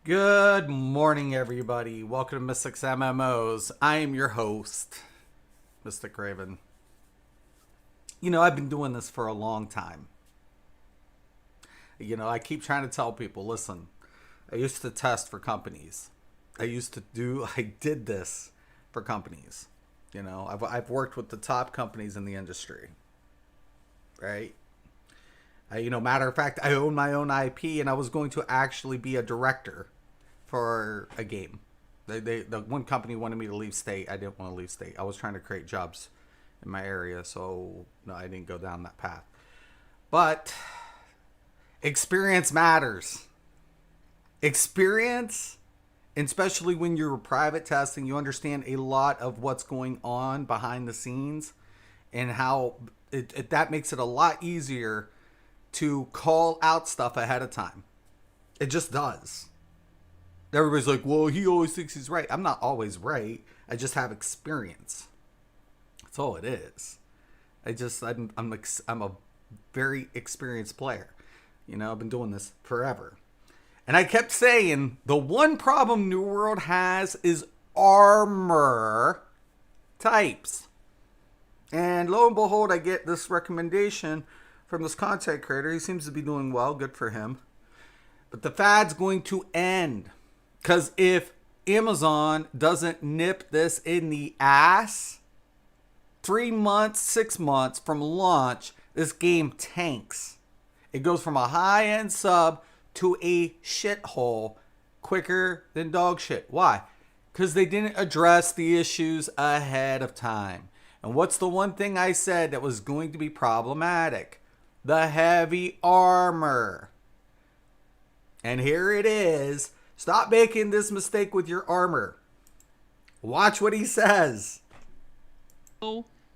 Good morning, everybody. Welcome to Mystic's MMOs. I am your host, Mystic Raven. You know, I've been doing this for a long time. You know, I keep trying to tell people, listen, I used to test for companies. I did this for companies. You know, I've worked with the top companies in the industry, right? Matter of fact, I own my own IP, and I was going to actually be a director for a game. The one company wanted me to leave state. I didn't want to leave state. I was trying to create jobs in my area, so no, I didn't go down that path. But experience matters. Experience, especially when you're private testing, you understand a lot of what's going on behind the scenes, and how that makes it a lot easier to call out stuff ahead of time. It just does. Everybody's like, well, he always thinks he's right. I'm not always right. I just have experience. That's all it is. I'm a very experienced player. You know, I've been doing this forever. And I kept saying, the one problem New World has is armor types. And lo and behold, I get this recommendation from this content creator. He seems to be doing well. Good for him. But the fad's going to end. Because if Amazon doesn't nip this in the ass, 3 months, 6 months from launch, this game tanks. It goes from a high-end sub to a shithole quicker than dog shit. Why? Because they didn't address the issues ahead of time. And what's the one thing I said that was going to be problematic? The heavy armor. And here it is. Stop making this mistake with your armor. Watch what he says.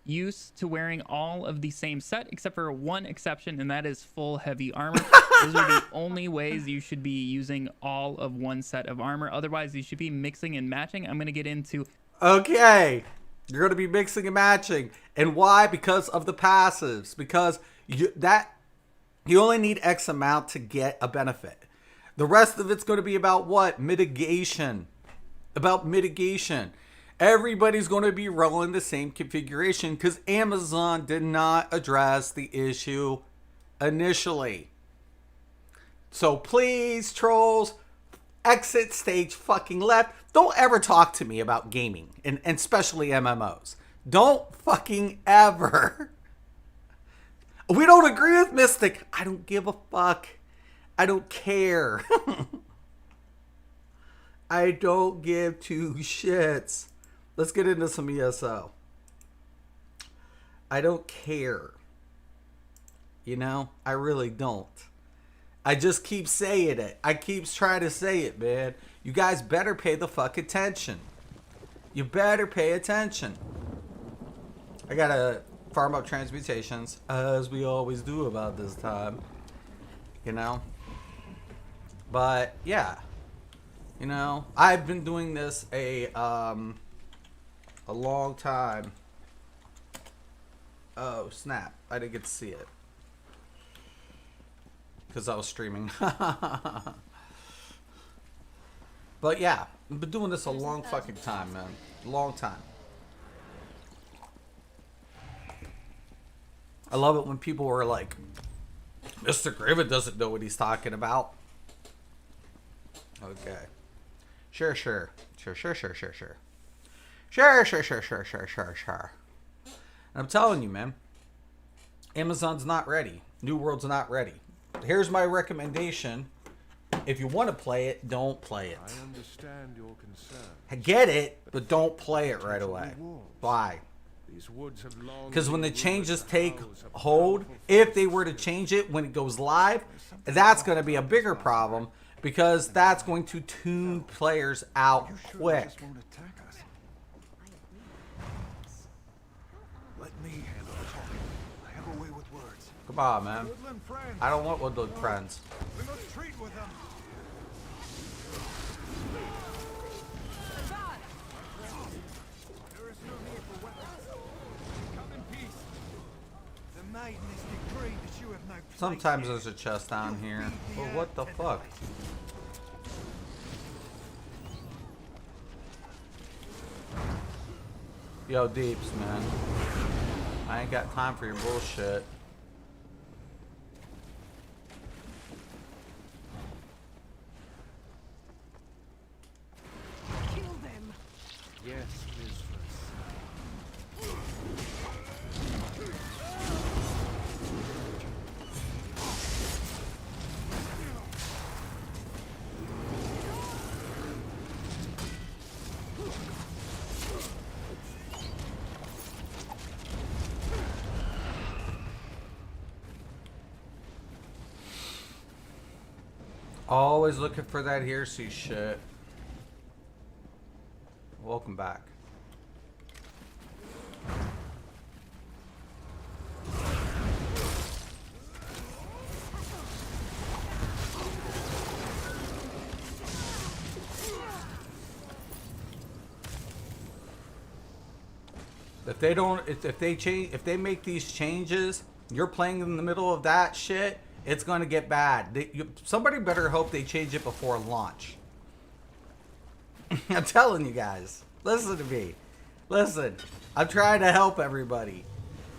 Used to wearing all of the same set, except for one exception, and that is full heavy armor. Those are the only ways you should be using all of one set of armor. Otherwise, you should be mixing and matching. I'm going to get into... Okay. You're going to be mixing and matching. And why? Because of the passives. Because you only need X amount to get a benefit. The rest of it's going to be about what? Mitigation. About mitigation. Everybody's going to be rolling the same configuration because Amazon did not address the issue initially. So please, trolls, exit stage fucking left. Don't ever talk to me about gaming, and especially MMOs. Don't fucking ever. We don't agree with Mystic. I don't give a fuck. I don't care. I don't give two shits. Let's get into some ESO. I don't care. You know, I really don't. I just keep saying it. I keep trying to say it, man. You guys better pay the fuck attention. You better pay attention. I gotta farm up transmutations, as we always do about this time. You know? But, yeah. You know, I've been doing this a long time. Oh, snap. I didn't get to see it. Because I was streaming. But, yeah. I've been doing this a long fucking time, man. Long time. I love it when people are like, Mr. Grivet doesn't know what he's talking about. Okay. Sure. Sure. And I'm telling you, man. Amazon's not ready. New World's not ready. Here's my recommendation. If you want to play it, don't play it. I understand your concern. I get it, but don't play it right away. Why? Because when the changes take hold, if they were to change it when it goes live, that's going to be a bigger problem. Because that's going to tune players out quick. Come on, man. I don't want woodland friends. We must treat with them. There is no need for weapons. Come in peace. The maiden is decreed that you have no place Sometimes here. there's a chest down here. But what the fuck? Yo, Deeps, man. I ain't got time for your bullshit. Kill them. Yes, mistress. Always looking for that hearsay shit. Welcome back. If they don't, if they change, if they make these changes, you're playing in the middle of that shit, it's going to get bad. Somebody better hope they change it before launch. I'm telling you guys. Listen to me. Listen. I'm trying to help everybody.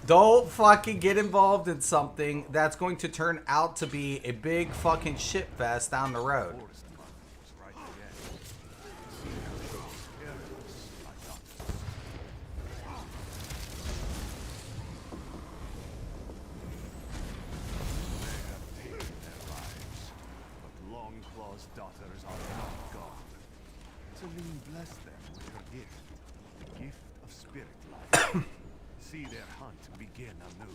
Don't fucking get involved in something that's going to turn out to be a big fucking shit fest down the road. Daughters are not gone. Celine blessed them with her gift, the gift of spirit life. See their hunt begin anew.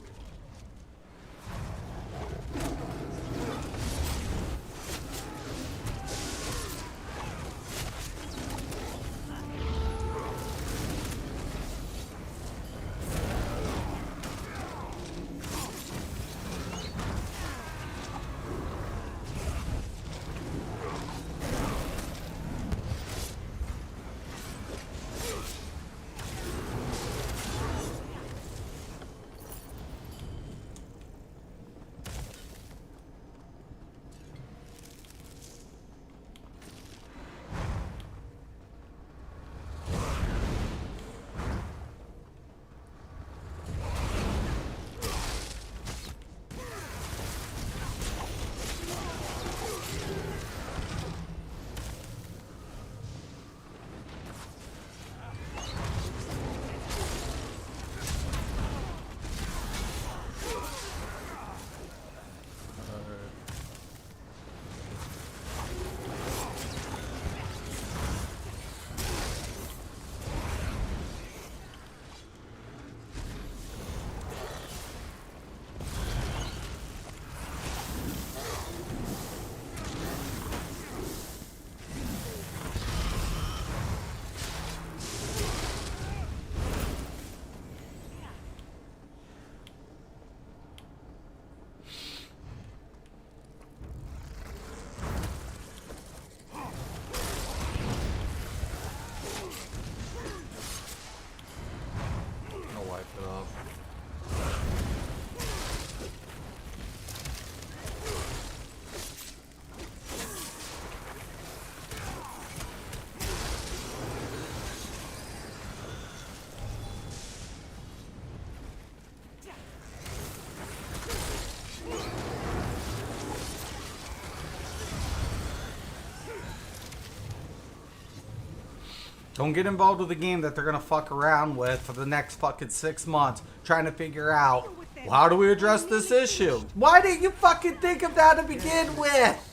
Don't get involved with a game that they're gonna fuck around with for the next fucking 6 months, trying to figure out, well, how do we address this issue? Why didn't you fucking think of that to begin with?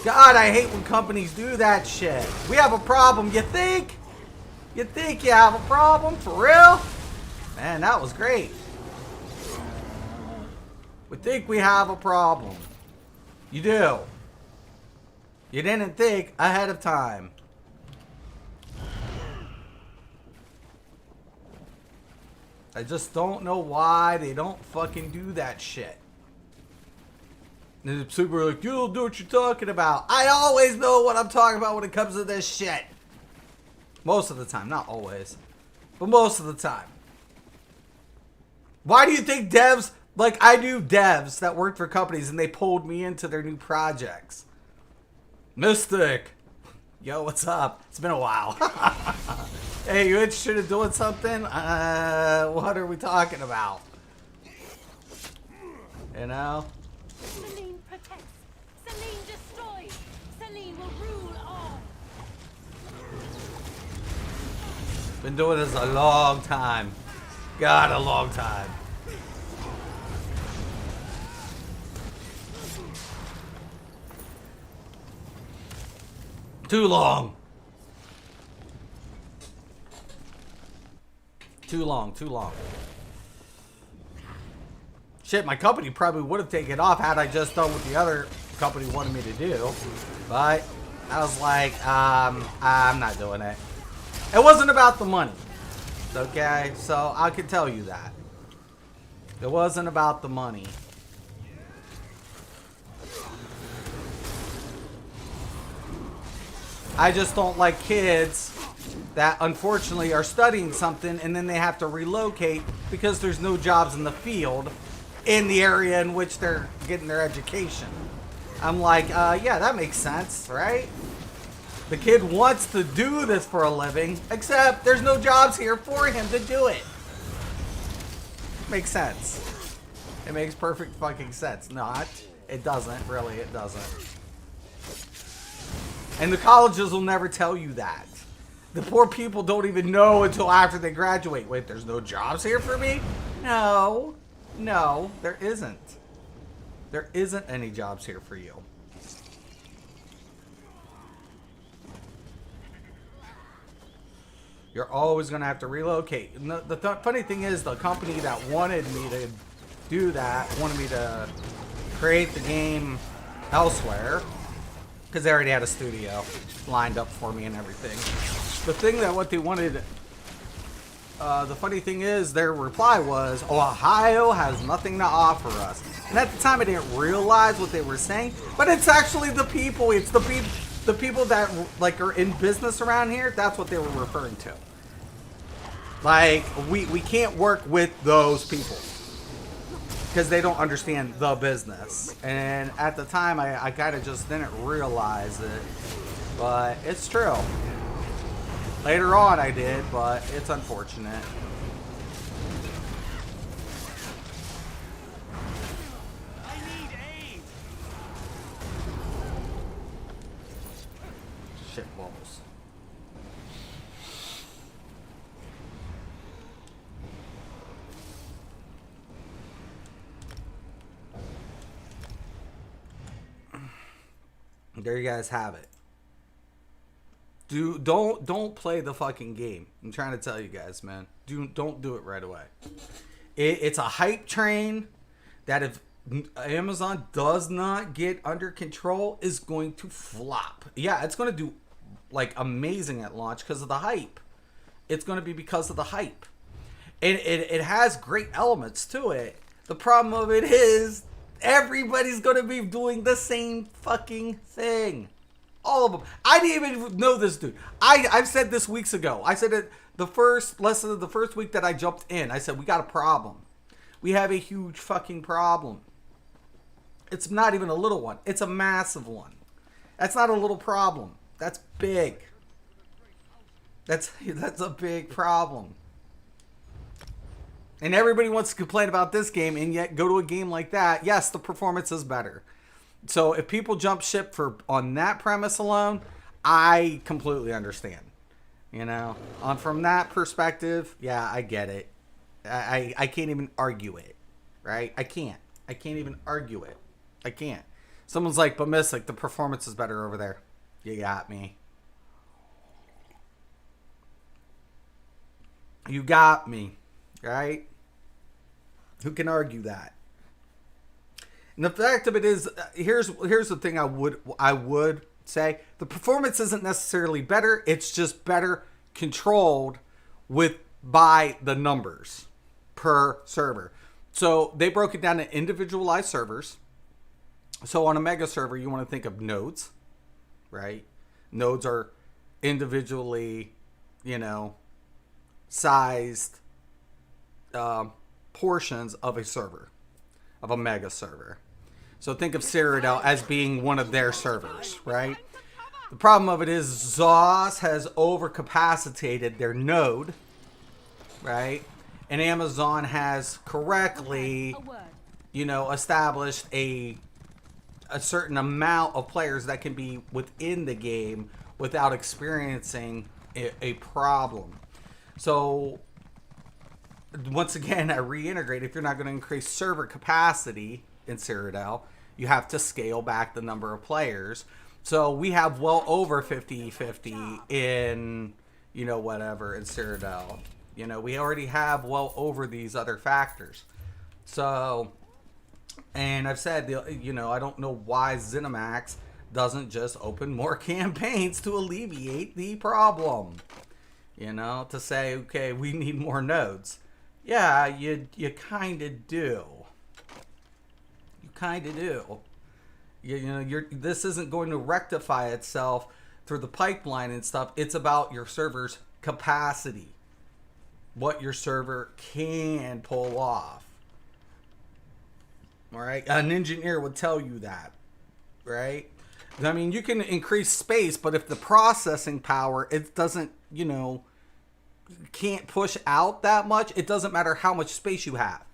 God, I hate when companies do that shit. We have a problem, you think? You think you have a problem? For real? Man, that was great. We think we have a problem. You do. You didn't think ahead of time. I just don't know why they don't fucking do that shit. And the super like, you don't know what you're talking about. I always know what I'm talking about when it comes to this shit. Most of the time, not always, but most of the time. Why do you think devs Like, I knew devs that worked for companies and they pulled me into their new projects. Mystic. Yo, what's up? It's been a while. Hey, you interested in doing something? What are we talking about? You know? Celine protects. Celine destroys. Celine will rule all. Been doing this a long time. God, a long time. Too long. Too long, too long. Shit, my company probably would have taken off had I just done what the other company wanted me to do. But I was like, I'm not doing it. It wasn't about the money. Okay, so I can tell you that. It wasn't about the money. I just don't like kids that unfortunately are studying something and then they have to relocate because there's no jobs in the field in the area in which they're getting their education. I'm like, yeah, that makes sense, right? The kid wants to do this for a living, except there's no jobs here for him to do it. Makes sense. It makes perfect fucking sense. Not. It doesn't. Really, it doesn't. And the colleges will never tell you that. The poor people don't even know until after they graduate. Wait, there's no jobs here for me? No. No, there isn't. There isn't any jobs here for you. You're always going to have to relocate. And the funny thing is, the company that wanted me to do that, wanted me to create the game elsewhere, because they already had a studio lined up for me and everything. The thing that what they wanted, the funny thing is, their reply was, Ohio has nothing to offer us. And at the time, I didn't realize what they were saying, but it's actually the people. It's the people that like are in business around here. That's what they were referring to. Like, we can't work with those people because they don't understand the business. And at the time, I kind of just didn't realize it, but it's true. Later on, I did, but it's unfortunate. I need aid. Shit balls. There you guys have it. Don't play the fucking game. I'm trying to tell you guys, man. Don't do it right away. It's a hype train that if Amazon does not get under control is going to flop. Yeah, it's going to do like amazing at launch because of the hype. It's going to be because of the hype. And it has great elements to it. The problem of it is everybody's going to be doing the same fucking thing. All of them. I didn't even know this dude. I've said this weeks ago. I said it the first lesson of the first week that I jumped in. I said, we got a problem. We have a huge fucking problem. It's not even a little one. It's a massive one. That's not a little problem. That's big. That's a big problem. And everybody wants to complain about this game and yet go to a game like that. Yes, the performance is better. So if people jump ship on that premise alone, I completely understand. You know, from that perspective, yeah, I get it. I can't even argue it, right? I can't even argue it. I can't. Someone's like, but Mystic, the performance is better over there. You got me. You got me, right? Who can argue that? And the fact of it is, here's the thing I would say. The performance isn't necessarily better. It's just better controlled by the numbers per server. So they broke it down to individualized servers. So on a mega server, you want to think of nodes, right? Nodes are individually, sized portions of a server. of a mega server. So think of Cyrodiil as being one of their servers, right? The problem of it is ZOS has overcapacitated their node, right? And Amazon has correctly, established a certain amount of players that can be within the game without experiencing a problem. So once again, I reintegrate, if you're not going to increase server capacity in Cyrodiil, you have to scale back the number of players. So we have well over 50-50 in, whatever, in Cyrodiil. We already have well over these other factors. So, and I've said, I don't know why ZeniMax doesn't just open more campaigns to alleviate the problem. To say, okay, we need more nodes. Yeah, you kind of do. You kind of do. This isn't going to rectify itself through the pipeline and stuff. It's about your server's capacity. What your server can pull off. All right? An engineer would tell you that. Right? I mean, you can increase space, but if the processing power, it doesn't, can't push out that much, it doesn't matter how much space you have.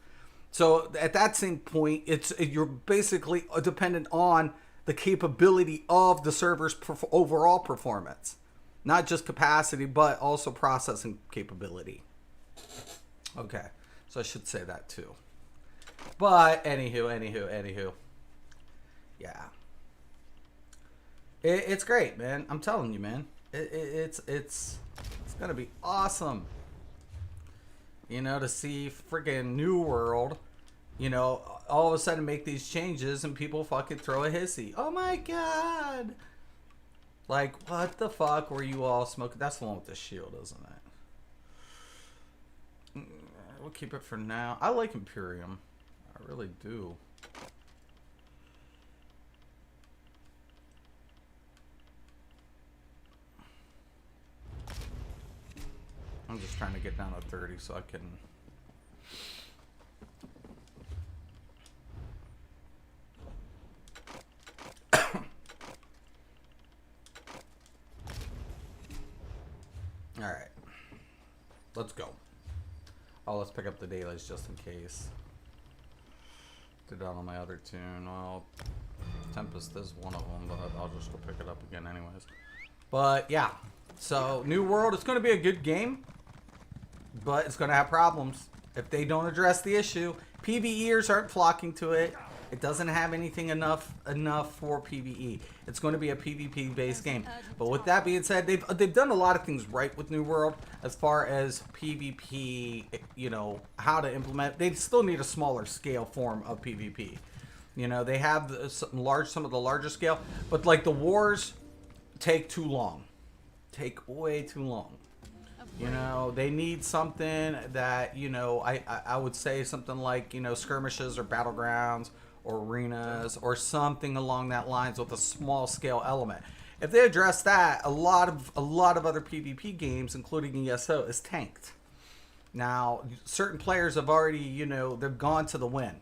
So at that same point, you're basically dependent on the capability of the server's overall performance. Not just capacity, but also processing capability. Okay, so I should say that too. But anywho. Yeah. It's great, man. I'm telling you, man. It's gonna be awesome. To see freaking New World, all of a sudden make these changes and people fucking throw a hissy. Oh my god. Like, what the fuck were you all smoking? That's the one with the shield, isn't it? We'll keep it for now. I like Imperium. I really do. I'm just trying to get down to 30 so I can... Alright. Let's go. Oh, let's pick up the dailies just in case. Did that on my other tune. Well, Tempest is one of them, but I'll just go pick it up again anyways. But, yeah. So, New World, it's going to be a good game. But it's going to have problems if they don't address the issue. PvEers aren't flocking to it. It doesn't have anything enough for PvE. It's going to be a PvP based game. But with that being said, they've done a lot of things right with New World as far as PvP, how to implement. They still need a smaller scale form of PvP. They have some of the larger scale, but like the wars take too long. Take way too long. They need something that, I would say something like, skirmishes or battlegrounds or arenas or something along that lines with a small scale element. If they address that, a lot of other PvP games, including ESO, is tanked. Now, certain players have already, they've gone to the win.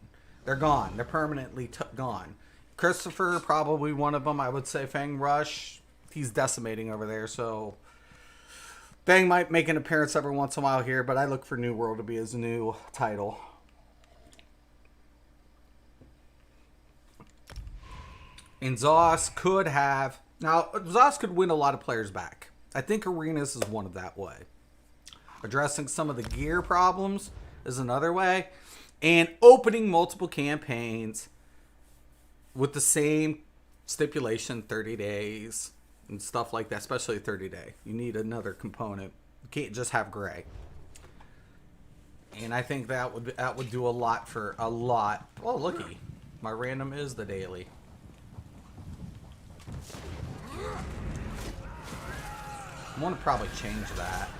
They're gone. They're permanently gone. Christopher, probably one of them. I would say Fang Rush, he's decimating over there, so... Fang might make an appearance every once in a while here, but I look for New World to be his new title. And ZOS could have... Now, ZOS could win a lot of players back. I think Arenas is one of that way. Addressing some of the gear problems is another way. And opening multiple campaigns with the same stipulation, 30 days... and stuff like that, especially 30-day. You need another component. You can't just have gray. And I think that would do a lot for a lot. Oh, looky. My random is the daily. I want to probably change that.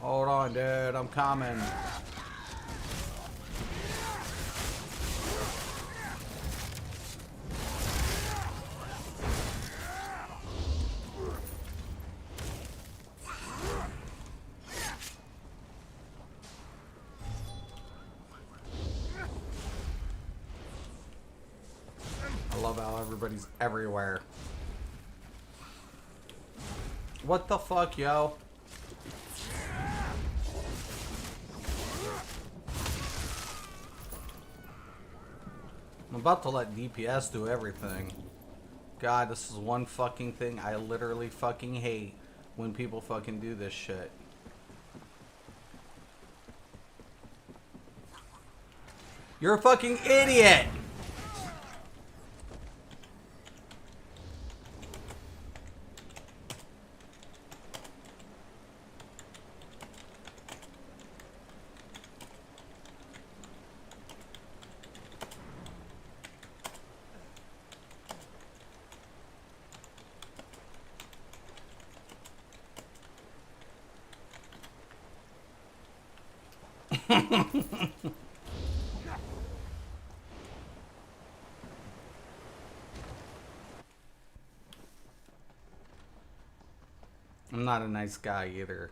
Hold on, dude. I'm coming. love how everybody's everywhere. What the fuck, yo? I'm about to let DPS do everything. God, this is one fucking thing I literally fucking hate when people fucking do this shit. You're a fucking idiot! I'm not a nice guy either.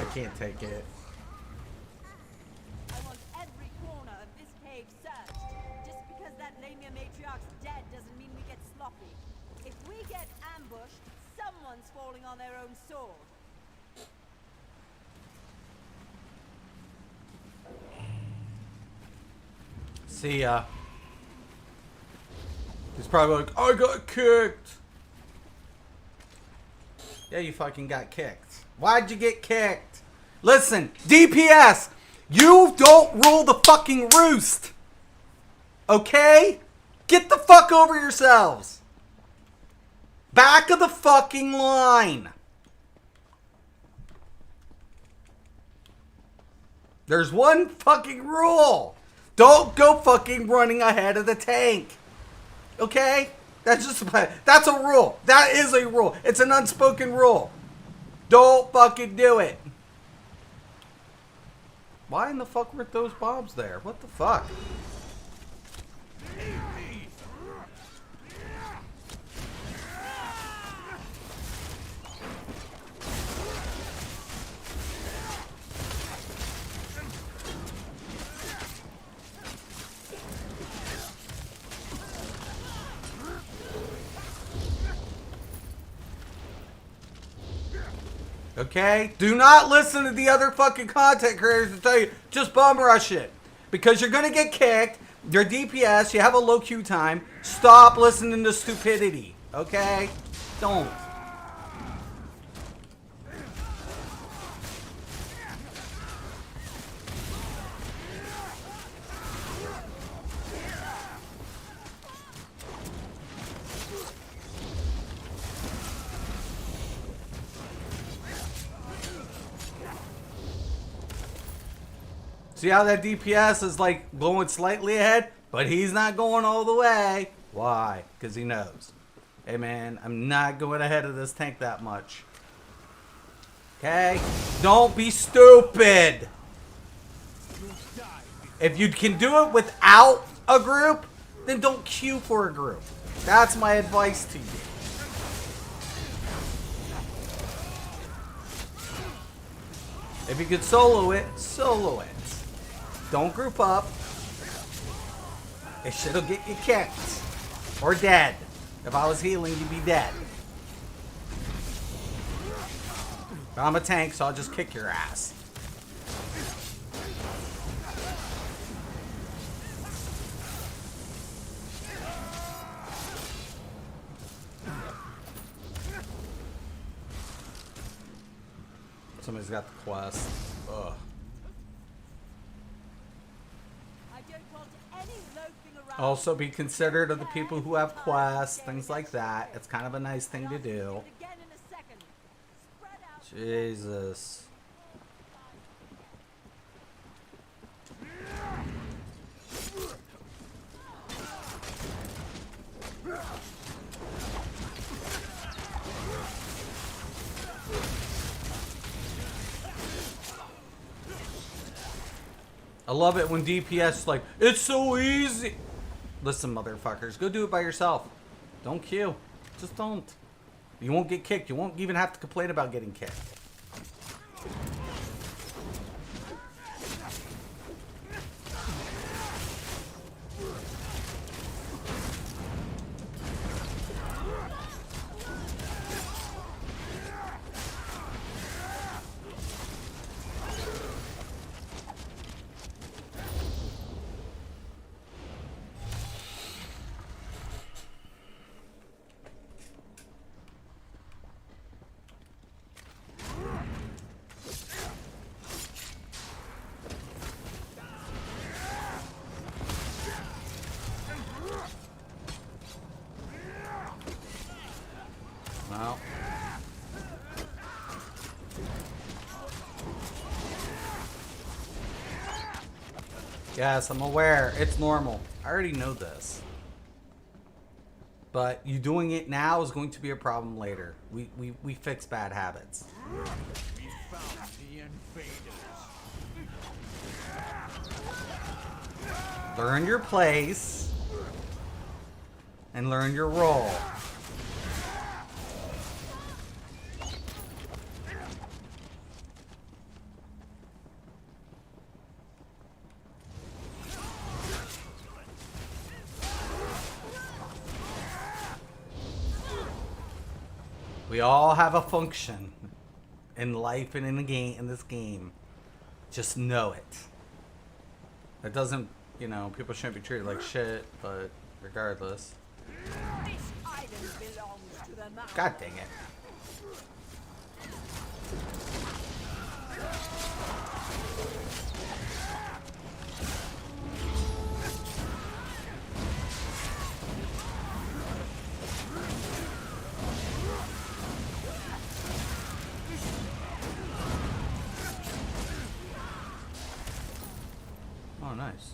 I can't take it. I want every corner of this cave searched. Just because that Lamia matriarch's dead doesn't mean we get sloppy. If we get ambushed, someone's falling on their own sword. See ya. He's probably like, I got kicked. Yeah, you fucking got kicked. Why'd you get kicked? Listen, DPS, you don't rule the fucking roost. Okay? Get the fuck over yourselves. Back of the fucking line. There's one fucking rule. Don't go fucking running ahead of the tank. Okay? That's a rule. That is a rule. It's an unspoken rule. Don't fucking do it. Why in the fuck were those bombs there? What the fuck? Okay? Do not listen to the other fucking content creators that tell you, just bum rush it. Because you're gonna get kicked, you're DPS, you have a low queue time. Stop listening to stupidity. Okay? Don't. See how that DPS is like going slightly ahead, but he's not going all the way. Why? Because he knows. Hey man, I'm not going ahead of this tank that much. Okay? Don't be stupid. If you can do it without a group, then don't queue for a group. That's my advice to you. If you could solo it, solo it. Don't group up. It shit'll get you kicked. Or dead. If I was healing, you'd be dead. But I'm a tank, so I'll just kick your ass. Somebody's got the quest. Ugh. I don't want any loafing around Also be considerate of the people who have quests, things like that. It's kind of a nice thing to do. Again in a second. Spread out. Jesus. I love it when DPS is like, it's so easy. Listen, motherfuckers, go do it by yourself. Don't queue. Just don't. You won't get kicked. You won't even have to complain about getting kicked. Well. Yes, I'm aware. It's normal. I already know this. But you doing it now is going to be a problem later. We fix bad habits. We found the invaders. Learn your place. And learn your role. We all have a function in life and in the game, in this game. Just know it. That doesn't, you know, people shouldn't be treated like shit, but regardless. This island belongs to the mountain. God dang it. Oh, nice.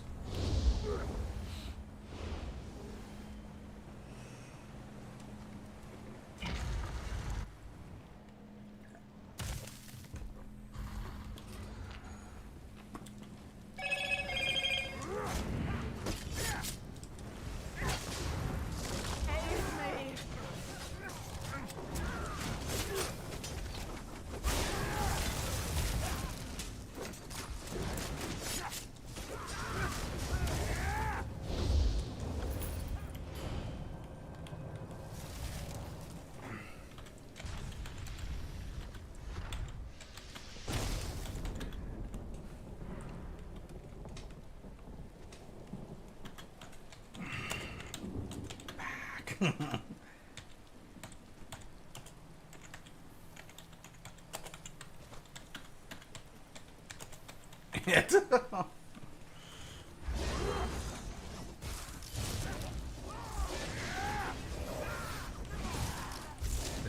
It. They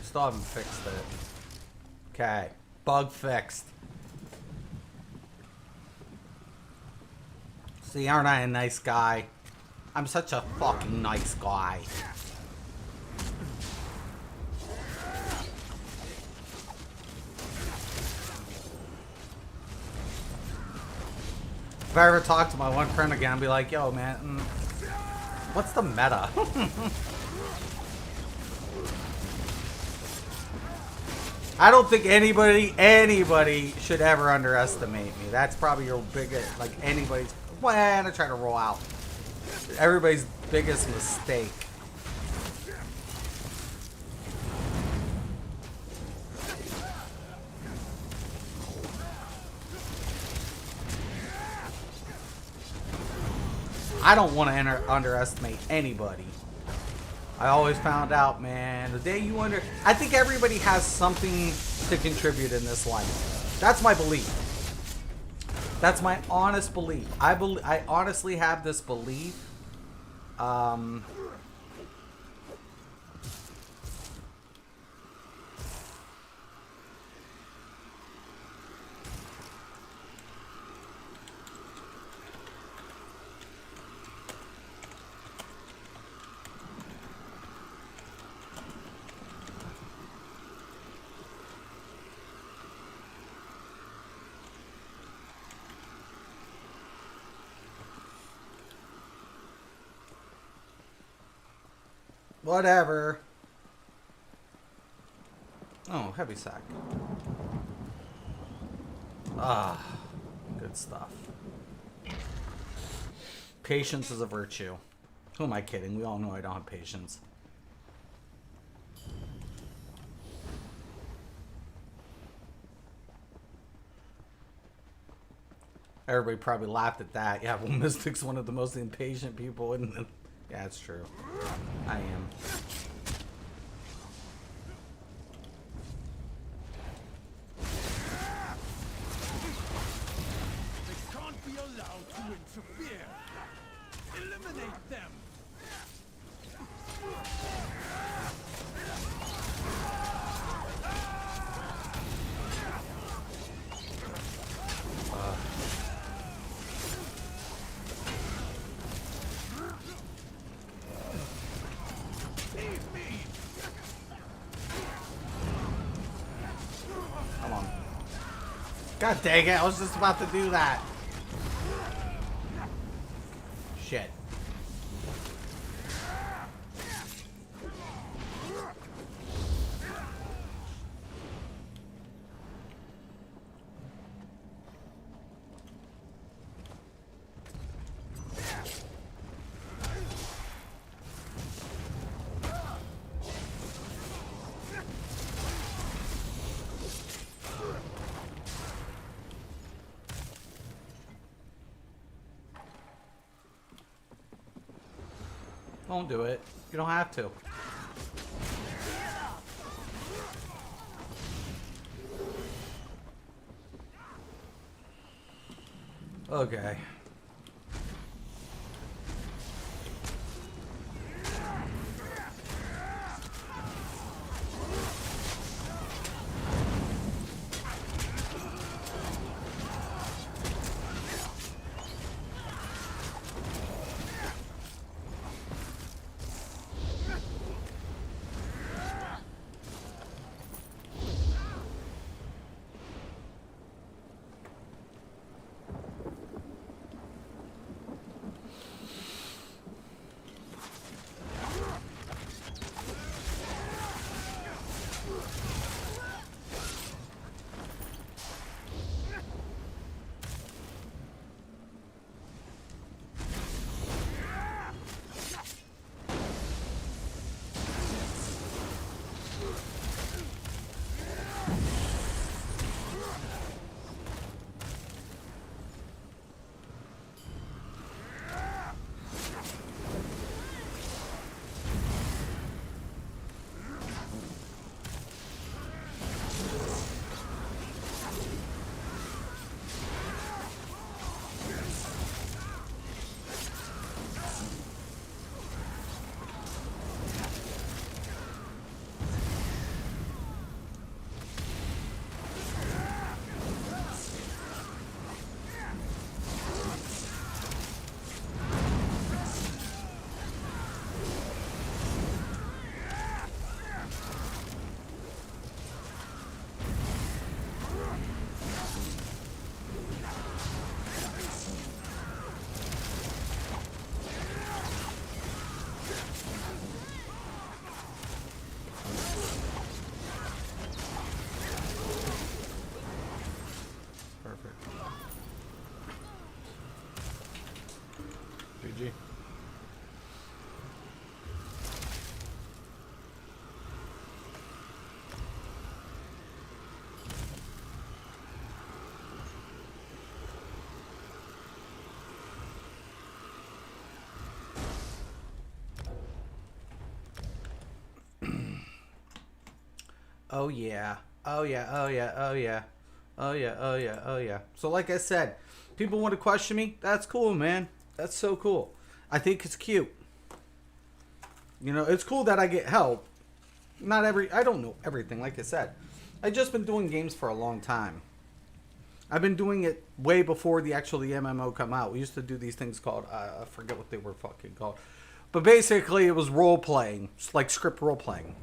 still haven't fixed it. Okay. Bug fixed. See, aren't I a nice guy? I'm such a fucking nice guy. If I ever talk to my one friend again, I'll be like, yo, man, what's the meta? I don't think anybody should ever underestimate me. That's probably your biggest, like anybody's, when I try to roll out. Everybody's biggest mistake. I don't want to underestimate anybody. I always found out, man, the day you I think everybody has something to contribute in this life. That's my belief. That's my honest belief. I honestly have this belief Um, whatever. Oh, heavy sack. Ah, good stuff. Patience is a virtue. Who am I kidding? We all know I don't have patience. Everybody probably laughed at that. Yeah, well, Mystic's one of the most impatient people in the... Yeah, it's true. I am. They can't be allowed to interfere. Eliminate them. Come on. God dang it, I was just about to do that. Shit. Don't do it. You don't have to. Okay. GG. Oh yeah. Oh yeah. Oh yeah. Oh yeah. Oh yeah. Oh yeah. Oh yeah. So like I said, people want to question me. That's cool, man. That's so cool. I think it's cute. You know, it's cool that I get help. I don't know everything, like I said. I've just been doing games for a long time. I've been doing it way before the MMO come out. We used to do these things called, I forget what they were fucking called. But basically, it was role-playing, like script role-playing.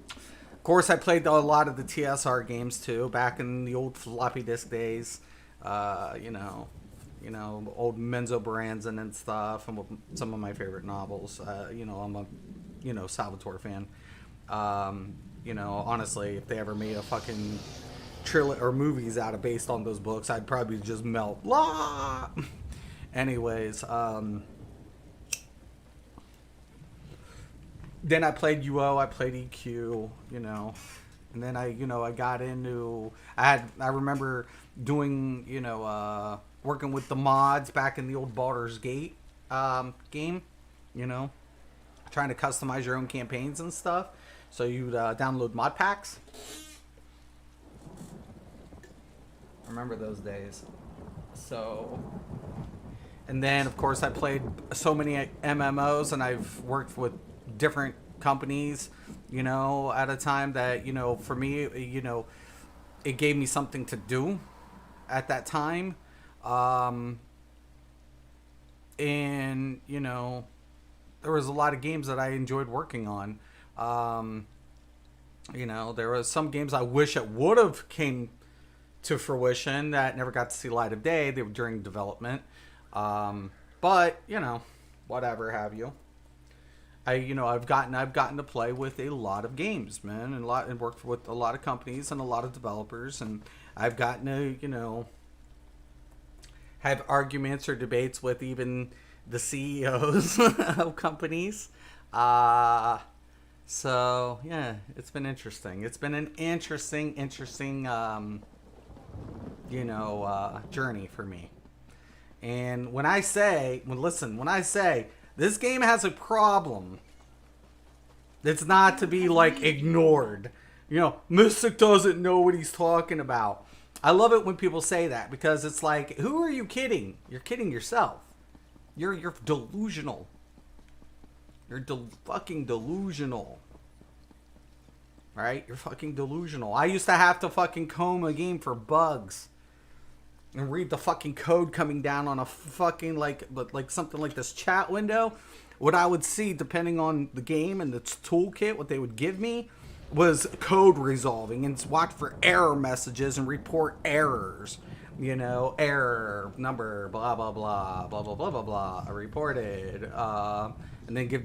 Of course, I played a lot of the TSR games, too, back in the old floppy disk days. You know, old Menzo Baranzan and stuff, and some of my favorite novels. You know, I'm a, Salvatore fan. You know, honestly, if they ever made a fucking trilogy or movies out of based on those books, I'd probably just melt. La. Anyways, then I played UO, I played EQ, you know, and then I got into, I remember doing, working with the mods back in the old Baldur's Gate game, you know, trying to customize your own campaigns and stuff. So you'd download mod packs. I remember those days. So, and then of course I played so many MMOs, and I've worked with different companies, you know, at a time that, you know, for me, you know, it gave me something to do at that time. And, you know, there was a lot of games that I enjoyed working on. You know, there was some games I wish it would have came to fruition that never got to see light of day. They were during development. But, you know, whatever have you. I've gotten to play with a lot of games, man, and worked with a lot of companies and a lot of developers, and I've gotten to, you know, have arguments or debates with even the CEOs of companies. So yeah, it's been interesting. It's been an interesting, journey for me. And when I say this game has a problem, it's not to be like ignored. You know, Mystic doesn't know what he's talking about. I love it when people say that, because it's like, who are you kidding? You're kidding yourself. You're delusional. You're fucking delusional. Right? You're fucking delusional. I used to have to fucking comb a game for bugs and read the fucking code coming down on a fucking like something like this chat window. What I would see, depending on the game and its toolkit, what they would give me was code resolving, and watch for error messages and report errors. You know, error number blah blah blah blah blah blah blah blah reported, and then give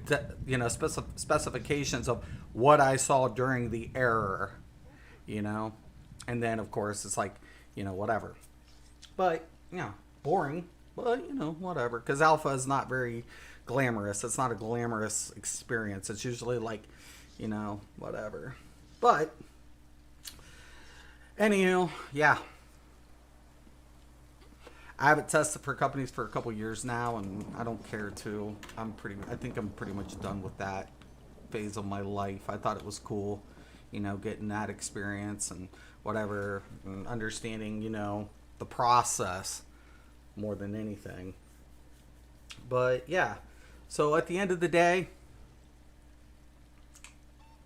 specifications of what I saw during the error. You know, and then of course it's like, you know, whatever. But, you know, boring. But, you know, whatever. Because alpha is not very glamorous. It's not a glamorous experience. It's usually like, you know, whatever. But, anywho, yeah. I haven't tested for companies for a couple years now, and I don't care to. I think I'm pretty much done with that phase of my life. I thought it was cool, you know, getting that experience and whatever, and understanding, you know, the process more than anything. But yeah, so at the end of the day,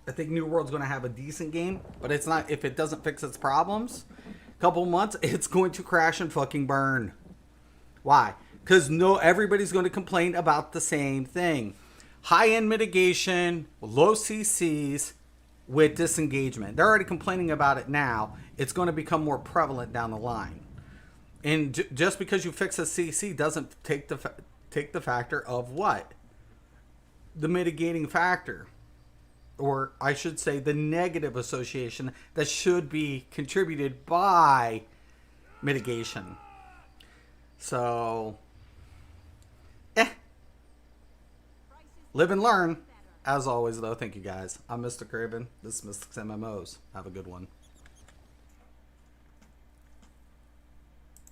I think New World's going to have a decent game, but it's not, if it doesn't fix its problems, a couple months, it's going to crash and fucking burn. Why? Because everybody's going to complain about the same thing. High-end mitigation, low CCs, with disengagement. They're already complaining about it now. It's going to become more prevalent down the line. And just because you fix a CC doesn't take the factor of what? The mitigating factor. Or I should say the negative association that should be contributed by mitigation. So, live and learn. As always, though, thank you guys. I'm Mr. Craven. This is Mystic's MMOs. Have a good one.